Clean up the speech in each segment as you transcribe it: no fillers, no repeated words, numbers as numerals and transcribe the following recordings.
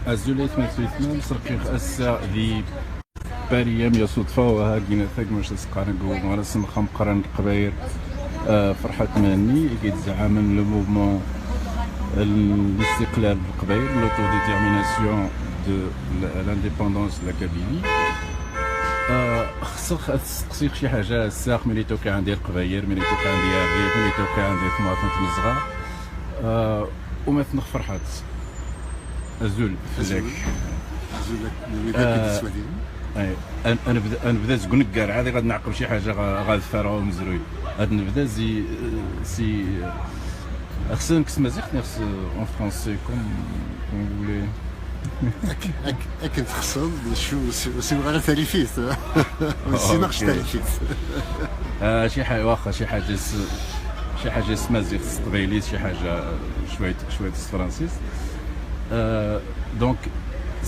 الزوليت ما تريتنا سرقي أسا ذي باريام يا صدفة وها كينا ثاك مش سقارن قو مرسم خمقرن قباير فرحة ماني كي تزعم لو موفمون الاستقلال القبايل l'autodétermination de l'indépendance de la Kabylie. خصك تسقسيك شي حاجة الساق ملي توقع عندي القباير ملي توقع عندي الريف ملي توقع عندي المواطنة الصغار وما تنخ فرحات الزول فلاك انا بدا زكون كاع عادي غادي نعقب شي حاجه غادفرها ومزروي غادي نبدا سي خصنا نكس مزيان خص اون فرونسي كوم فولي اكيد خصهم شو بغا تاليفيت سي نقش تاليفيت شي حاجه واخا شي حاجه سمازيغ ستغيليت شي حاجه شويه فرانسيس. Donc,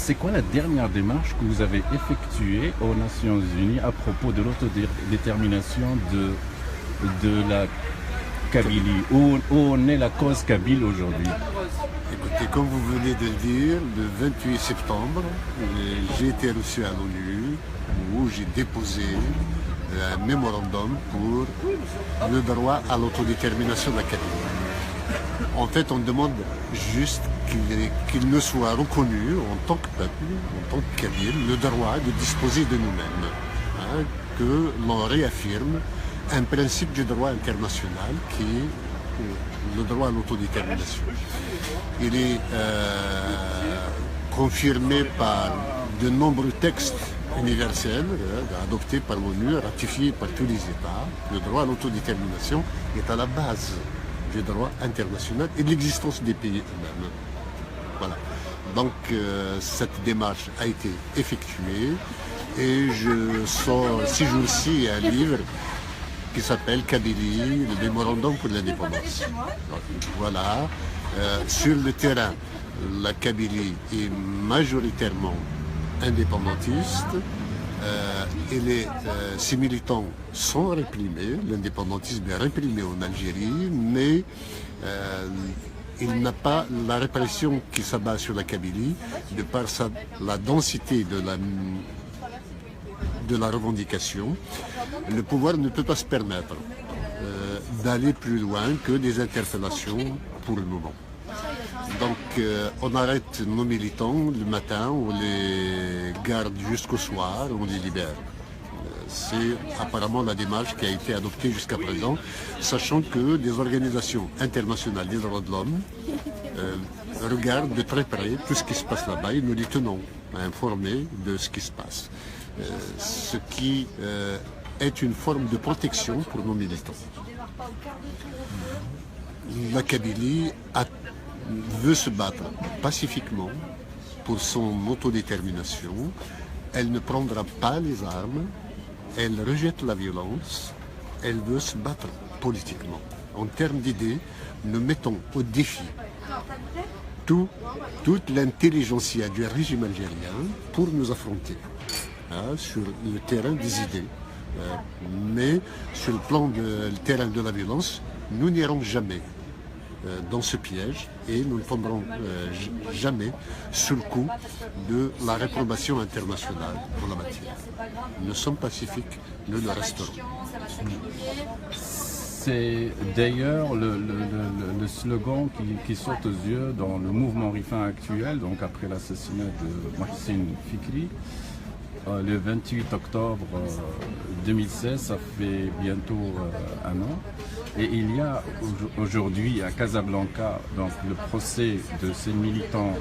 c'est quoi la dernière démarche que vous avez effectuée aux Nations Unies à propos de l'autodétermination de la Kabylie? Où en est la cause kabyle aujourd'hui? Écoutez, comme vous venez de le dire, le 28 septembre, j'ai été reçu à l'ONU où j'ai déposé un mémorandum pour le droit à l'autodétermination de la Kabylie. En fait, on demande juste qu'il ne soit reconnu en tant que peuple, en tant que Kabyle, le droit de disposer de nous-mêmes. Hein, que l'on réaffirme un principe du droit international qui est le droit à l'autodétermination. Il est confirmé par de nombreux textes universels adoptés par l'ONU, ratifiés par tous les États. Le droit à l'autodétermination est à la base du droit international et de l'existence des pays eux-mêmes. Voilà. Donc cette démarche a été effectuée et je sors ces jours-ci un livre qui s'appelle Kabylie, le mémorandum pour l'indépendance. Voilà. Sur le terrain, la Kabylie est majoritairement indépendantiste. Ces militants sont réprimés, l'indépendantisme est réprimé en Algérie, mais il n'a pas la répression qui s'abat sur la Kabylie de par la densité de la revendication. Le pouvoir ne peut pas se permettre d'aller plus loin que des interpellations pour le moment. Donc on arrête nos militants le matin, on les garde jusqu'au soir, on les libère. C'est apparemment la démarche qui a été adoptée jusqu'à présent, sachant que des organisations internationales des droits de l'homme regardent de très près tout ce qui se passe là-bas et nous les tenons informés de ce qui se passe. Ce qui est une forme de protection pour nos militants. La Kabylie veut se battre pacifiquement pour son autodétermination. Elle ne prendra pas les armes, elle rejette la violence, elle veut se battre politiquement. En termes d'idées, nous mettons au défi toute l'intelligentsia du régime algérien pour nous affronter sur le terrain des idées. Mais sur le plan du terrain de la violence, nous n'irons jamais dans ce piège et nous ne tomberons jamais sous le coup de la réprobation internationale en la matière. Nous sommes pacifiques, nous le resterons. C'est d'ailleurs le slogan qui saute aux yeux dans le mouvement Rifin actuel, donc après l'assassinat de Mohsin Fikri. Le 28 octobre 2016, ça fait bientôt un an. Et il y a aujourd'hui à Casablanca donc, le procès de ces militants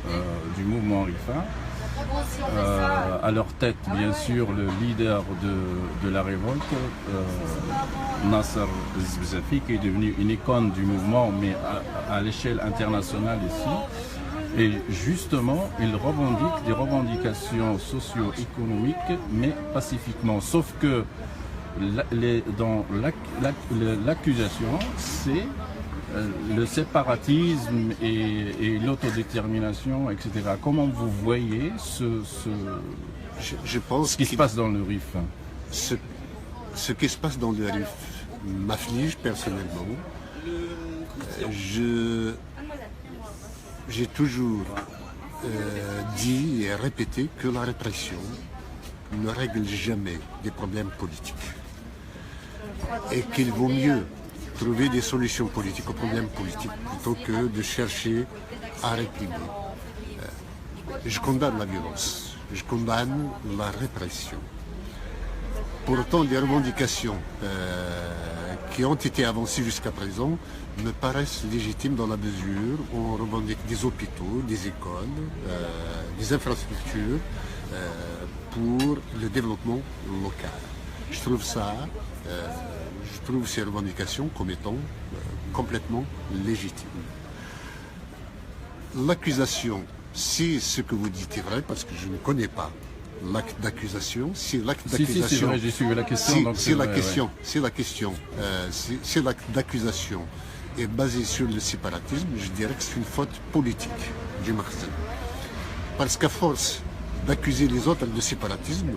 du mouvement Rifin. À leur tête, bien sûr, le leader de la révolte, Nasser Zbzafi, qui est devenu une icône du mouvement, mais à l'échelle internationale ici. Et justement, il revendique des revendications socio-économiques, mais pacifiquement. Sauf que dans l'accusation, c'est le séparatisme et l'autodétermination, etc. Comment vous voyez je pense ce qui se passe dans le Rif? Ce qui se passe dans le Rif m'afflige personnellement. J'ai toujours dit et répété que la répression ne règle jamais des problèmes politiques et qu'il vaut mieux trouver des solutions politiques aux problèmes politiques plutôt que de chercher à réprimer. Je condamne la violence, je condamne la répression. Pour autant, les revendications qui ont été avancées jusqu'à présent me paraissent légitimes dans la mesure où on revendique des hôpitaux, des écoles, des infrastructures pour le développement local. Je trouve ces revendications comme étant complètement légitimes. L'accusation, si ce que vous dites est vrai, parce que je ne connais pas l'acte d'accusation, si l'acte d'accusation, si, c'est vrai, j'ai suivi la question. Si l'acte d'accusation est basé sur le séparatisme, je dirais que c'est une faute politique du Makhzen. Parce qu'à force d'accuser les autres de séparatisme,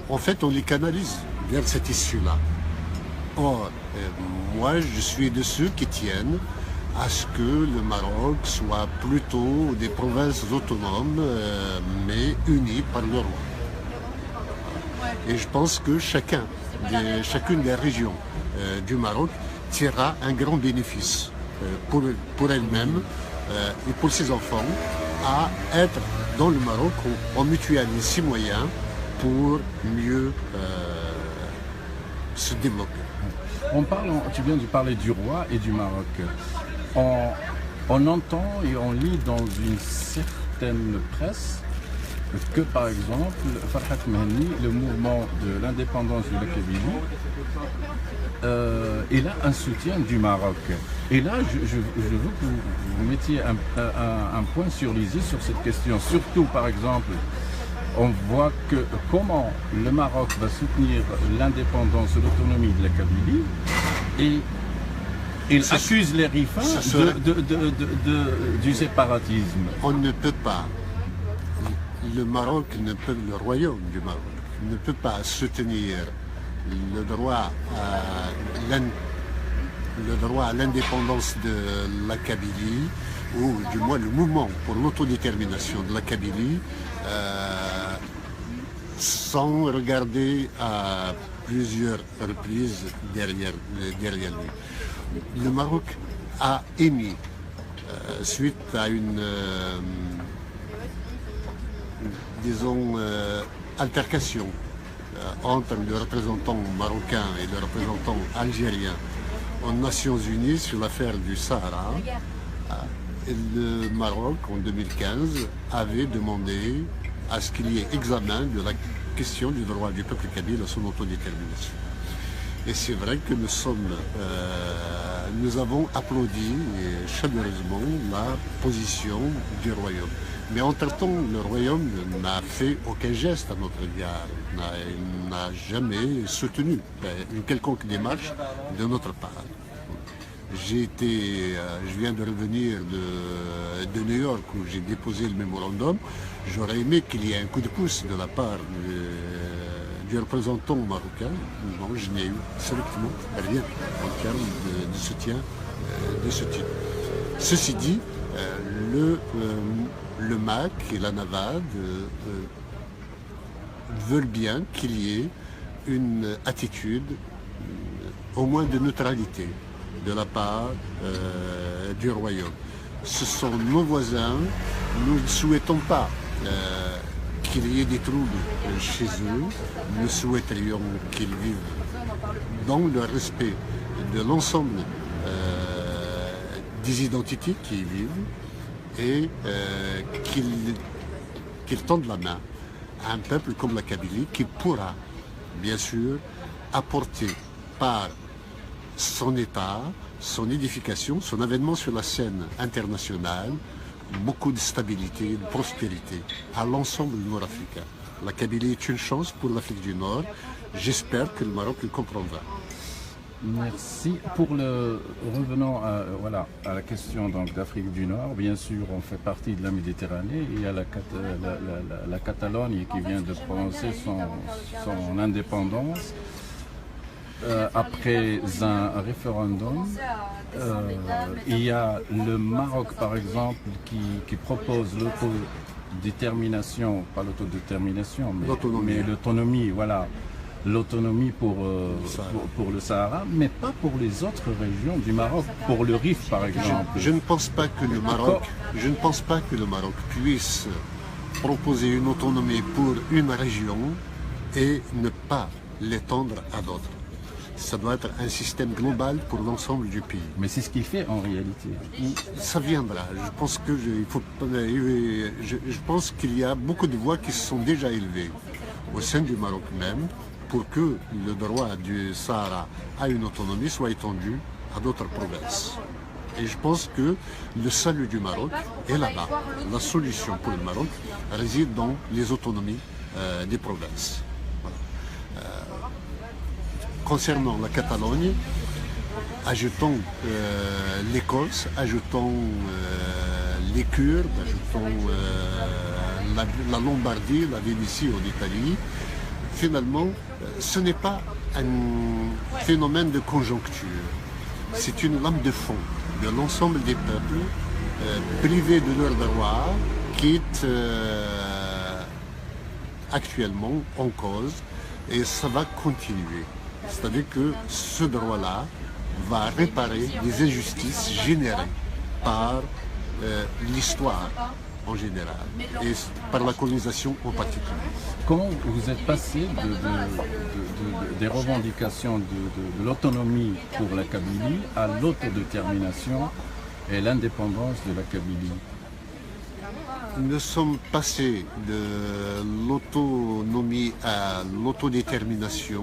en fait, on les canalise vers cette issue-là. Or, moi, je suis de ceux qui tiennent à ce que le Maroc soit plutôt des provinces autonomes, mais unies par le roi. Et je pense que chacune des régions du Maroc tirera un grand bénéfice pour elle-même et pour ses enfants à être dans le Maroc où on mutualise ses moyens pour mieux se développer. Tu viens de parler du roi et du Maroc. On entend et on lit dans une certaine presse que, par exemple, Farhat Mehni, le mouvement de l'indépendance de la Kabylie, il a un soutien du Maroc. Et là, je veux que vous mettiez un point sur les i sur cette question. Surtout, par exemple, on voit que comment le Maroc va soutenir l'indépendance et l'autonomie de la Kabylie et il accuse les rifins du séparatisme. On ne peut pas, le royaume du Maroc ne peut pas soutenir le droit à l'indépendance de la Kabylie, ou du moins le mouvement pour l'autodétermination de la Kabylie, sans regarder à plusieurs reprises derrière lui. Le Maroc a émis, suite à une altercation entre le représentant marocain et le représentant algérien aux Nations Unies sur l'affaire du Sahara, le Maroc, en 2015, avait demandé à ce qu'il y ait examen de la question du droit du peuple kabyle à son autodétermination. Et c'est vrai que nous avons applaudi chaleureusement la position du royaume. Mais entre-temps, le royaume n'a fait aucun geste à notre égard, n'a jamais soutenu une quelconque démarche de notre part. Je viens de revenir de New York où j'ai déposé le mémorandum. J'aurais aimé qu'il y ait un coup de pouce de la part du représentant marocain. Non, je n'ai eu strictement rien en termes de soutien de ce type. Ceci dit, le MAC et la NAVAD veulent bien qu'il y ait une attitude au moins de neutralité de la part du royaume. Ce sont nos voisins, nous ne souhaitons pas qu'il y ait des troubles chez eux, nous souhaiterions qu'ils vivent dans le respect de l'ensemble des identités qui y vivent et qu'ils tendent la main à un peuple comme la Kabylie qui pourra bien sûr apporter par son état, son édification, son avènement sur la scène internationale, beaucoup de stabilité, de prospérité à l'ensemble du Nord-Africain. La Kabylie est une chance pour l'Afrique du Nord. J'espère que le Maroc le comprendra. Merci. Revenons à la question d'Afrique du Nord. Bien sûr, on fait partie de la Méditerranée. Il y a la Catalogne qui vient de prononcer son indépendance. après un référendum, il y a le Maroc, par exemple, qui propose l'autodétermination, pas l'autodétermination, mais l'autonomie, voilà. L'autonomie pour le Sahara, mais pas pour les autres régions du Maroc, pour le Rif par exemple. Je ne pense pas que le Maroc puisse proposer une autonomie pour une région et ne pas l'étendre à d'autres. Ça doit être un système global pour l'ensemble du pays. Mais c'est ce qu'il fait en réalité. Ça viendra. Je pense qu'il y a beaucoup de voix qui se sont déjà élevées au sein du Maroc même, pour que le droit du Sahara à une autonomie soit étendu à d'autres provinces. Et je pense que le salut du Maroc est là-bas. La solution pour le Maroc réside dans les autonomies des provinces. Voilà. Concernant la Catalogne, ajoutons l'Écosse, ajoutons les Kurdes, ajoutons la Lombardie, la Vénétie en Italie. Finalement, ce n'est pas un phénomène de conjoncture, c'est une lame de fond de l'ensemble des peuples privés de leurs droits qui est actuellement en cause et ça va continuer. C'est-à-dire que ce droit-là va réparer les injustices générées par l'histoire en général et par la colonisation en particulier. Comment vous êtes passé des revendications de l'autonomie pour la Kabylie à l'autodétermination et l'indépendance de la Kabylie? Nous sommes passés de l'autonomie à l'autodétermination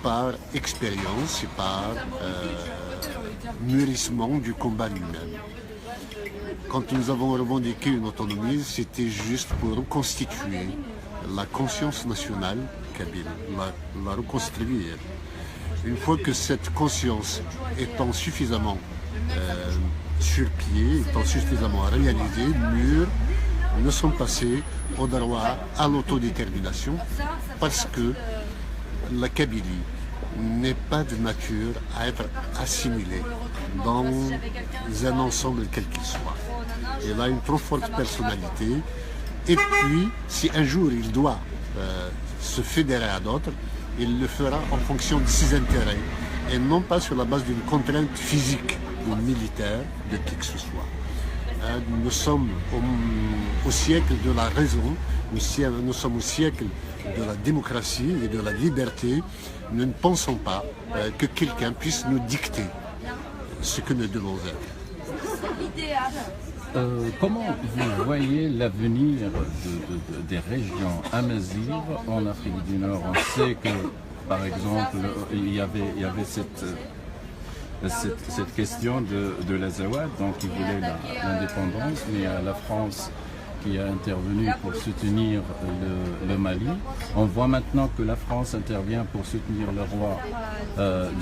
par expérience et par mûrissement du combat lui-même. Quand nous avons revendiqué une autonomie, c'était juste pour reconstituer la conscience nationale kabyle, la reconstruire. Une fois que cette conscience étant suffisamment sur pied, étant suffisamment réalisée, mûre, nous sommes passés au droit à l'autodétermination parce que la Kabylie n'est pas de nature à être assimilée dans un ensemble quel qu'il soit. Elle a une trop forte personnalité et puis si un jour il doit se fédérer à d'autres, il le fera en fonction de ses intérêts et non pas sur la base d'une contrainte physique ou militaire de qui que ce soit. Nous sommes au siècle de la raison, nous sommes au siècle de la démocratie et de la liberté. Nous ne pensons pas que quelqu'un puisse nous dicter ce que nous devons être. Comment vous voyez l'avenir des régions amazighes en Afrique du Nord? On sait que, par exemple, il y avait cette question de l'Azawad, donc qui voulait l'indépendance, mais il y a la France qui a intervenu pour soutenir le Mali. On voit maintenant que la France intervient pour soutenir le roi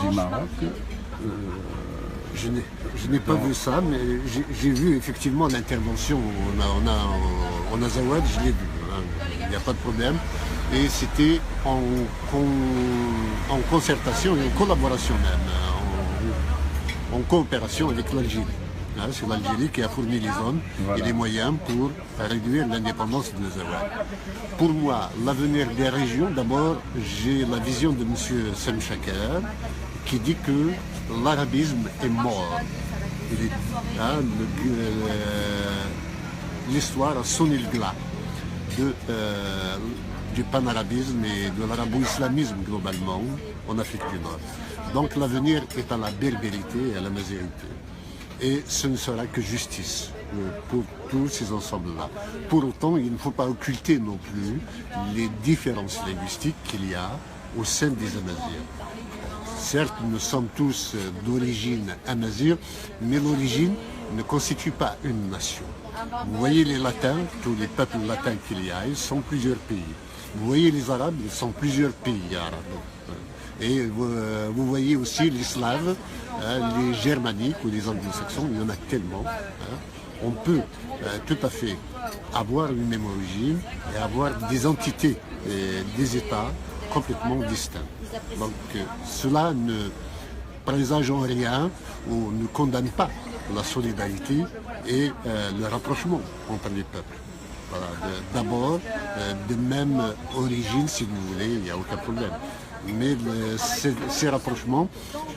du Maroc. Je n'ai pas vu ça, mais j'ai vu effectivement l'intervention en Azawad, je l'ai vu, hein, il n'y a pas de problème. Et c'était en concertation et en collaboration même, en coopération avec l'Algérie. C'est l'Algérie qui a fourni les hommes et les moyens pour réduire l'indépendance de l'Azawad. Pour moi, l'avenir des régions, d'abord, j'ai la vision de M. Sem Chaker qui dit que l'arabisme est mort. L'histoire a sonné le glas du panarabisme et de l'arabo-islamisme globalement en Afrique du Nord. Donc l'avenir est à la berbérité et à la mazérité. Et ce ne sera que justice pour tous ces ensembles-là. Pour autant, il ne faut pas occulter non plus les différences linguistiques qu'il y a au sein des Amazirs. Certes, nous sommes tous d'origine amazigh, mais l'origine ne constitue pas une nation. Vous voyez les Latins, tous les peuples latins qu'il y a, ils sont plusieurs pays. Vous voyez les Arabes, ils sont plusieurs pays arabes. Et vous voyez aussi les Slaves, les Germaniques ou les Anglo-Saxons, il y en a tellement. On peut tout à fait avoir une même origine et avoir des entités, des États complètement distincts. Donc cela ne présage en rien ou ne condamne pas la solidarité et le rapprochement entre les peuples. Voilà, d'abord, de même origine, si vous voulez, il n'y a aucun problème. Mais ces rapprochements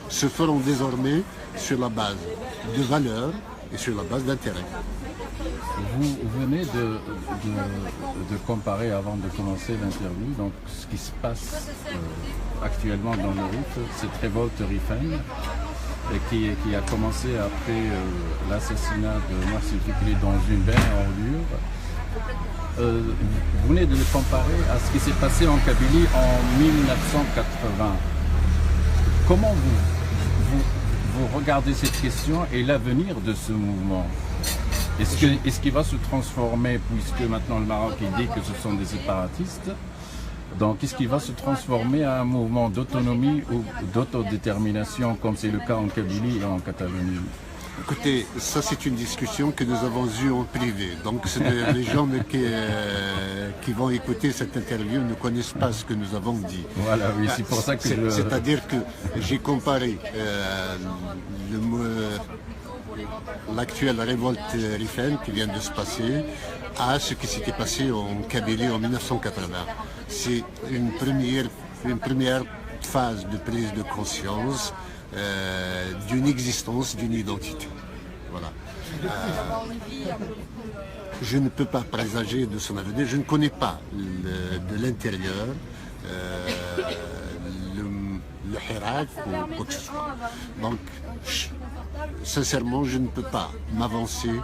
se feront désormais sur la base de valeurs et sur la base d'intérêts. Vous venez de comparer avant de commencer l'interview donc ce qui se passe actuellement dans le RIF, cette révolte rifaine qui a commencé après l'assassinat de Mohsin Fikri dans une benne en ordure. Vous venez de le comparer à ce qui s'est passé en Kabylie en 1980. Comment vous regardez cette question et l'avenir de ce mouvement? Est-ce qu'il va se transformer, puisque maintenant le Maroc il dit que ce sont des séparatistes, donc est-ce qu'il va se transformer à un mouvement d'autonomie ou d'autodétermination comme c'est le cas en Kabylie et en Catalogne? Écoutez, ça c'est une discussion que nous avons eue en privé. Donc les gens qui vont écouter cette interview ne connaissent pas ce que nous avons dit. Voilà, oui, c'est pour ça que c'est-à-dire que j'ai comparé l'actuelle révolte rifaine qui vient de se passer à ce qui s'était passé en Kabylie en 1980. C'est une première phase de prise de conscience d'une existence, d'une identité. Voilà. Je ne peux pas présager de son avenir, je ne connais pas de l'intérieur le Hirak ou quoi que ce soit. Donc, sincèrement, je ne peux pas m'avancer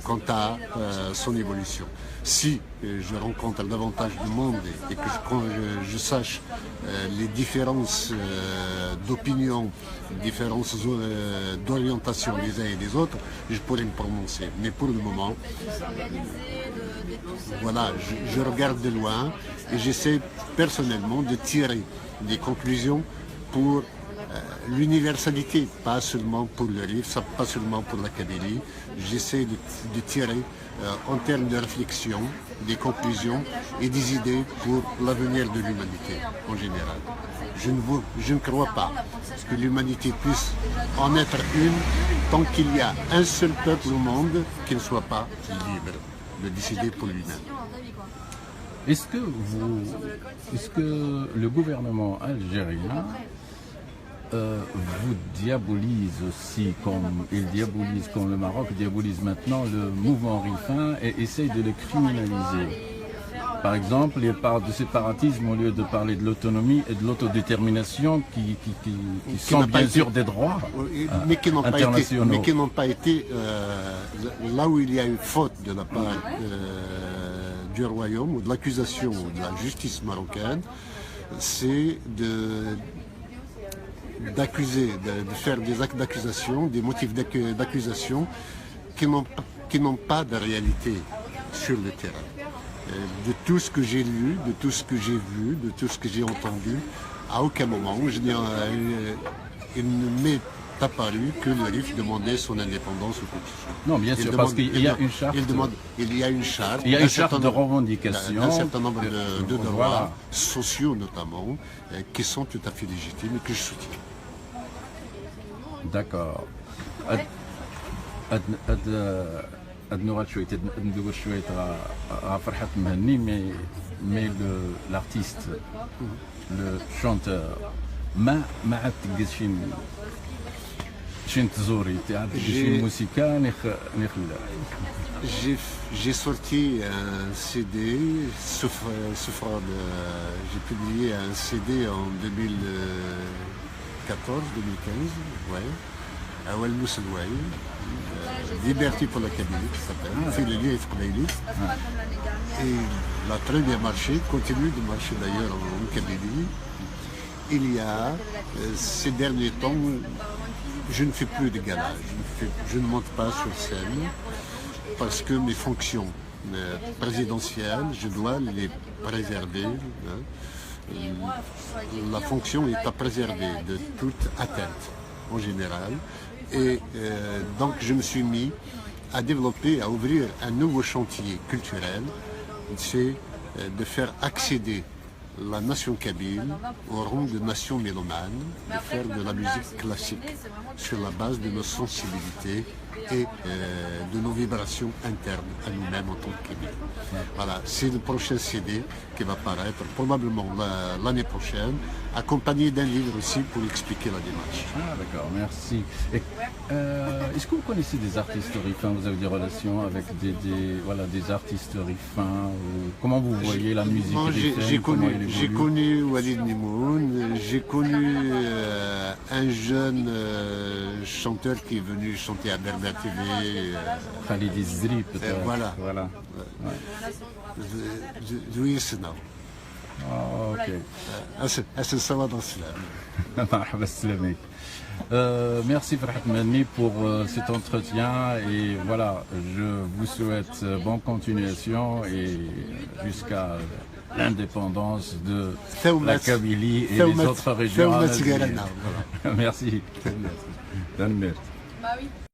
quant à son évolution. Si je rencontre davantage de monde et que je sache les différences d'opinion, différences d'orientation des uns et des autres, je pourrais me prononcer. Mais pour le moment, voilà, je regarde de loin et j'essaie personnellement de tirer des conclusions pour l'universalité, pas seulement pour le RIF, pas seulement pour la Kabylie. J'essaie de tirer en termes de réflexion des conclusions et des idées pour l'avenir de l'humanité en général. Je ne crois pas que l'humanité puisse en être une tant qu'il y a un seul peuple au monde qui ne soit pas libre de décider pour lui-même. Est-ce que le gouvernement algérien vous diabolise aussi, comme il diabolise, comme le Maroc diabolise maintenant le mouvement rifin et essaye de le criminaliser? Par exemple, il parle de séparatisme au lieu de parler de l'autonomie et de l'autodétermination qui sont bien sûr des droits internationaux. Mais qui n'ont pas été là où il y a eu faute de la part du royaume ou de l'accusation de la justice marocaine, c'est d'accuser, de faire des actes d'accusation, des motifs d'accusation qui n'ont pas de réalité sur le terrain. De tout ce que j'ai lu, de tout ce que j'ai vu, de tout ce que j'ai entendu, à aucun moment il ne m'est apparu que le RIF demandait son indépendance ou quoi que ce soit. Non, bien sûr, parce qu'il y a une charte. Il y a une charte. Il y a une charte de revendication. Un certain nombre de droits sociaux notamment, qui sont tout à fait légitimes et que je soutiens. D'accord. نوغال شويه ندوز شويه فرحة مهني مي l'artiste, le chanteur ما عاد تلقى شي تزوري تعرف شي موسيقى نخلى. J'ai sorti un CD, j'ai publié un CD en 2014-2015, ouais, à Walmous El Liberté pour la Kabylie, qui s'appelle, et il a très bien marché, continue de marcher d'ailleurs en Kabylie. Il y a, ces derniers temps, je ne fais plus de galas, je ne monte pas sur scène, parce que mes fonctions présidentielles, je dois les préserver. La fonction est à préserver de toute atteinte, en général. Et donc je me suis mis à développer, à ouvrir un nouveau chantier culturel, c'est de faire accéder la nation kabyle au rang de nation mélomane, de faire de la musique classique sur la base de nos sensibilités et de nos vibrations internes à nous-mêmes en tant que Kabyles. Voilà, c'est le prochain CD qui va paraître probablement l'année prochaine, accompagné d'un livre aussi pour expliquer la démarche. Ah d'accord, merci. Est-ce que vous connaissez des artistes rifains? Vous avez des relations avec des artistes rifains? Comment vous voyez la musique rifaine? J'ai connu Walid Nimoun, j'ai connu un jeune chanteur qui est venu chanter à Berda TV. Khalid Izdri peut-être. Voilà. Louis Senao. Ah, ok. Hassan Sawad Aslam. مرحبا سلامي. Merci Farhat Mani pour cet entretien et voilà, je vous souhaite bonne continuation et jusqu'à l'indépendance de la Kabylie et les autres régions. Merci.